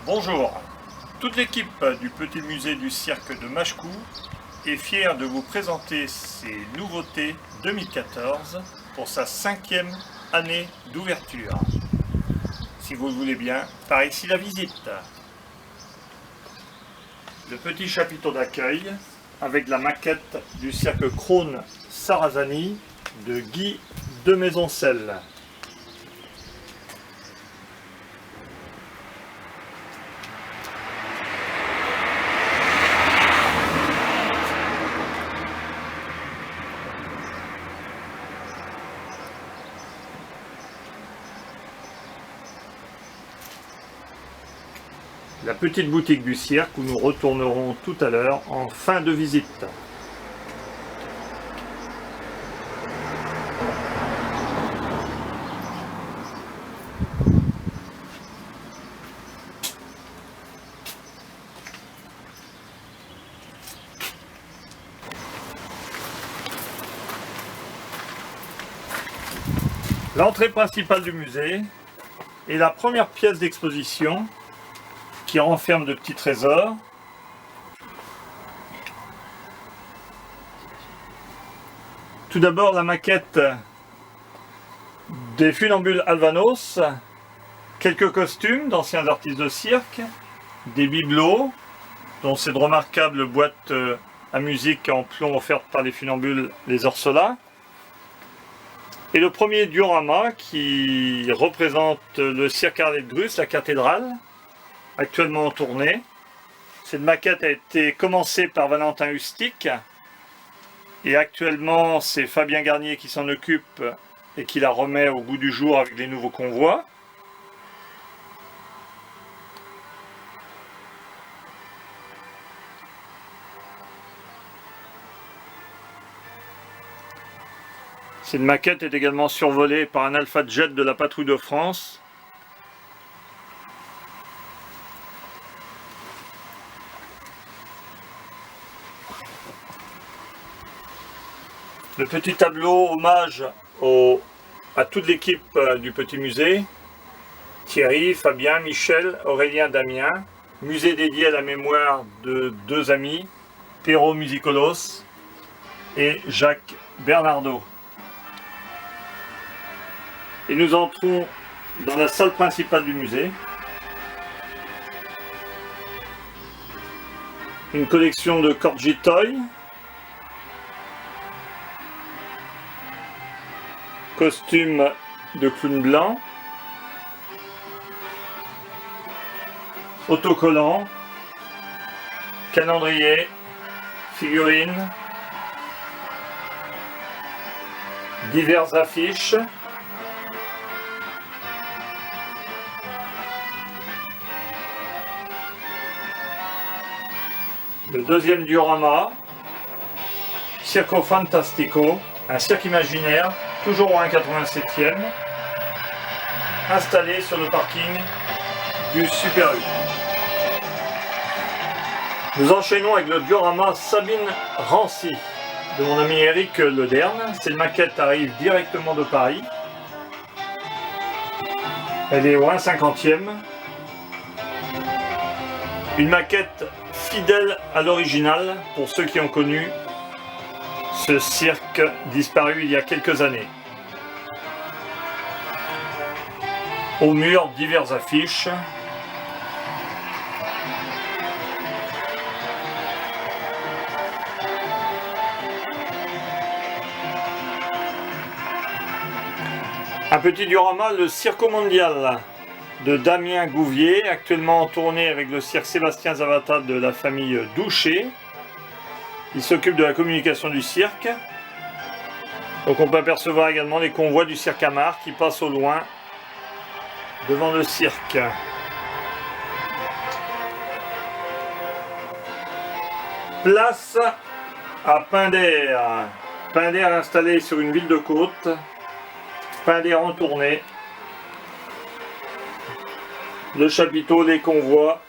Bonjour, toute l'équipe du petit musée du cirque de Machecou est fière de vous présenter ses nouveautés 2014 pour sa 5e année d'ouverture. Si vous le voulez bien, par ici la visite. Le petit chapiteau d'accueil avec la maquette du cirque Krone Sarrazani de Guy de Maisoncelles. La petite boutique du cirque où nous retournerons tout à l'heure en fin de visite. L'entrée principale du musée est la première pièce d'exposition qui renferme de petits trésors. Tout d'abord la maquette des funambules Alvanos, quelques costumes d'anciens artistes de cirque, des bibelots, dont cette remarquable boîte à musique en plomb offerte par les funambules les Orsolas, et le premier diorama qui représente le cirque Arlette Gruss, la cathédrale, actuellement en tournée. Cette maquette a été commencée par Valentin Hustic et actuellement c'est Fabien Garnier qui s'en occupe et qui la remet au goût du jour avec les nouveaux convois. Cette maquette est également survolée par un Alpha Jet de la Patrouille de France. Le petit tableau hommage à toute l'équipe du petit musée, Thierry, Fabien, Michel, Aurélien, Damien, musée dédié à la mémoire de deux amis, Perrault Musicolos et Jacques Bernardo. Et nous entrons dans la salle principale du musée. Une collection de Corgi Toy, costumes de clown blanc, autocollants, calendrier, figurines, diverses affiches, le deuxième diorama, Circo Fantastico, un cirque imaginaire, toujours au 1,87e, installé sur le parking du Super U. Nous enchaînons avec le diorama Sabine Rancy de mon ami Eric Lederne. Cette maquette arrive directement de Paris. Elle est au 1,50e. Une maquette fidèle à l'original pour ceux qui ont connu ce cirque disparu il y a quelques années. Au mur, diverses affiches. Un petit diorama, le Circo Mondial de Damien Gouvier, actuellement en tournée avec le cirque Sébastien Zavata de la famille Douché. Il s'occupe de la communication du cirque. Donc on peut apercevoir également les convois du cirque Amar qui passent au loin devant le cirque. Place à Pinder. Pinder installé sur une ville de côte. Pinder en tournée. Le chapiteau, les convois,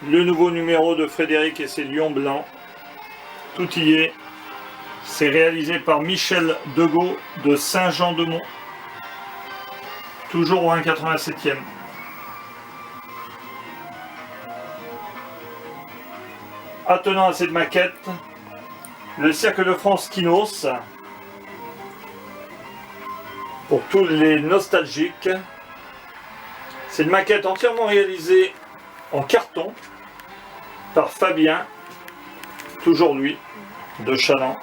le nouveau numéro de Frédéric et ses lions blancs. Tout y est. C'est réalisé par Michel Degault de Saint-Jean-de-Mont. Toujours au 1,87e. Attenant à cette maquette, le Cirque de France Kinos, pour tous les nostalgiques. C'est une maquette entièrement réalisée en carton par Fabien, toujours lui, de Chaland,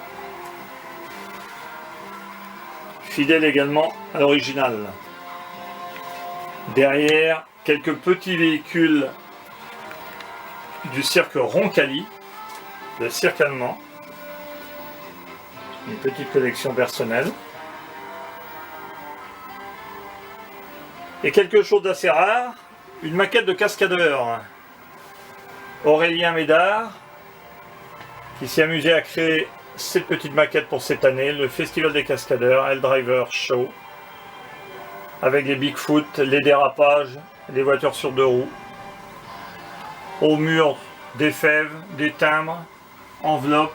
fidèle également à l'original. Derrière, quelques petits véhicules du cirque Roncalli, le cirque allemand, une petite collection personnelle. Et quelque chose d'assez rare, une maquette de cascadeur. Aurélien Médard, qui s'est amusé à créer cette petite maquette pour cette année, le Festival des cascadeurs, Helldriver Show, avec les Bigfoot, les dérapages, les voitures sur deux roues. Au mur, des fèves, des timbres, enveloppes,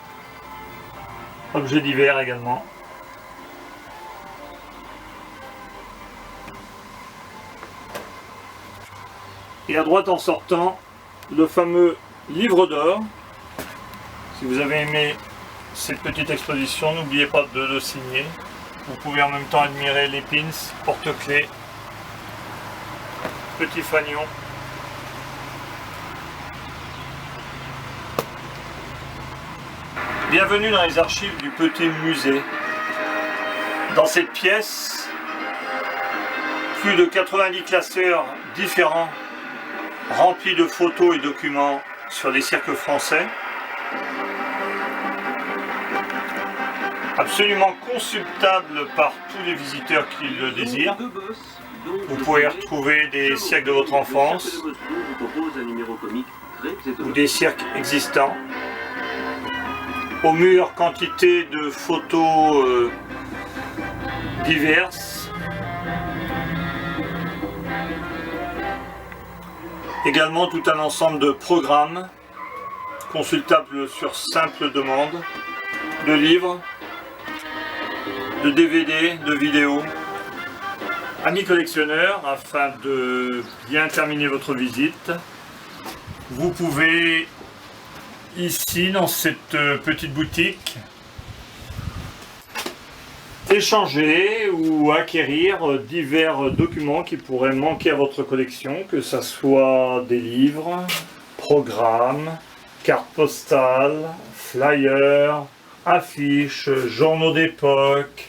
objets divers également. Et à droite en sortant, le fameux livre d'or. Si vous avez aimé cette petite exposition, n'oubliez pas de le signer. Vous pouvez en même temps admirer les pins, porte-clés, petits fanions. Bienvenue dans les archives du Petit Musée. Dans cette pièce, plus de 90 classeurs différents remplis de photos et documents sur les cirques français. Absolument consultable par tous les visiteurs qui le désirent. Vous pouvez retrouver des cirques de votre enfance ou des cirques existants. Au mur, quantité de photos diverses. Également tout un ensemble de programmes consultables sur simple demande, de livres, de DVD, de vidéos. Amis collectionneurs, afin de bien terminer votre visite, vous pouvez ici, dans cette petite boutique, échanger ou acquérir divers documents qui pourraient manquer à votre collection, que ce soit des livres, programmes, cartes postales, flyers, affiches, journaux d'époque,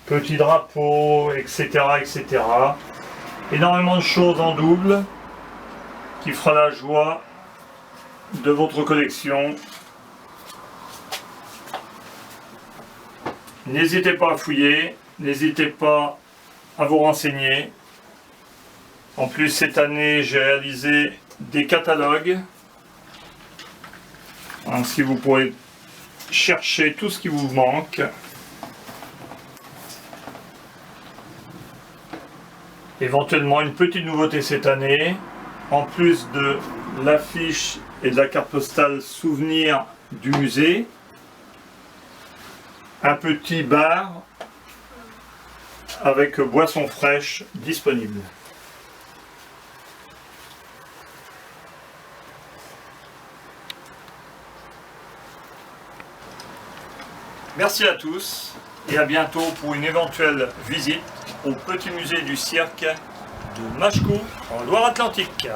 petits drapeaux, etc., etc. Énormément de choses en double qui fera la joie de votre collection. N'hésitez pas à fouiller, n'hésitez pas à vous renseigner. En plus, cette année, j'ai réalisé des catalogues. Ainsi, vous pourrez chercher tout ce qui vous manque. Éventuellement, une petite nouveauté cette année. En plus de l'affiche et de la carte postale souvenir du musée, un petit bar avec boissons fraîches disponibles. Merci à tous et à bientôt pour une éventuelle visite au Petit Musée du Cirque de Machecoul en Loire-Atlantique.